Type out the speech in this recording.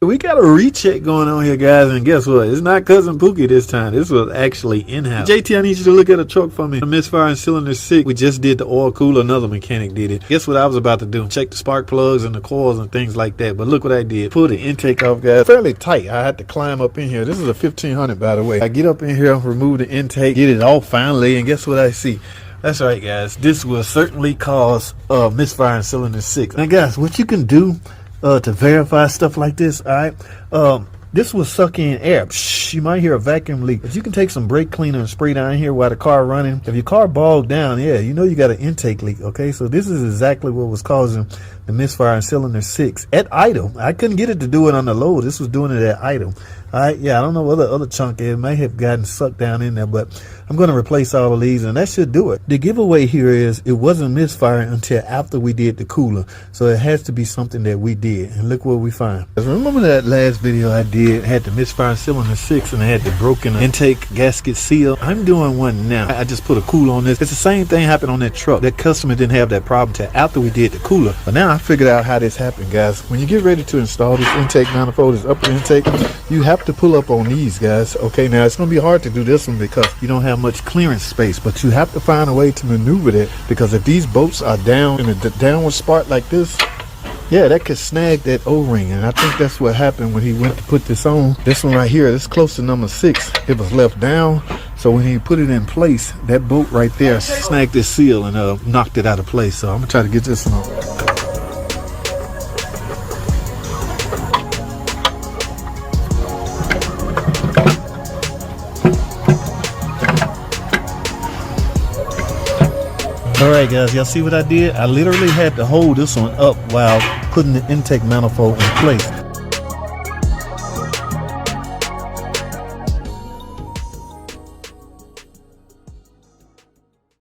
We got a recheck going on here, guys, and guess what? It's not Cousin Pookie this time. This was actually in-house. JT, I need you to look at a truck for me. The misfire in cylinder 6. We just did the oil cooler. Another mechanic did it. Guess what I was about to do? Check the spark plugs and the coils and things like that. But look what I did. Pull the intake off, guys. Fairly tight. I had to climb up in here. This is a 1500, by the way. I get up in here, remove the intake, get it off finally, and guess what I see? That's right, guys. This will certainly cause misfire in cylinder 6. Now, guys, what you can do to verify stuff like this, all right, this will suck in air. Psh, you might hear a vacuum leak, but you can take some brake cleaner and spray down here while the car running. If your car bogged down, yeah, you know you got an intake leak. Okay, so this is exactly what was causing the misfire in cylinder 6 at idle. I couldn't get it to do it on the load. This was doing it at idle. All right, yeah, I don't know what the other chunk is. It may have gotten sucked down in there, but I'm going to replace all of these, and that should do it. The giveaway here is it wasn't misfiring until after we did the cooler, so it has to be something that we did, and look what we find. Remember that last video I did, had the misfire cylinder 6, and I had the broken intake gasket seal? I'm doing one now. I just put a cooler on this. It's the same thing happened on that truck. That customer didn't have that problem until after we did the cooler, but now I figured out how this happened, guys. When you get ready to install this intake manifold, this upper intake, you have to pull up on these, guys. Okay, now it's going to be hard to do this one because you don't have much clearance space, but you have to find a way to maneuver that, because if these bolts are down in a downward spot like this, yeah, that could snag that O-ring, and I think that's what happened when he went to put this on. This one right here, this close to number 6, it was left down, so when he put it in place, that bolt right there snagged this seal and knocked it out of place. So I'm gonna try to get this one on. Alright, guys, y'all see what I did? I literally had to hold this one up while putting the intake manifold in place.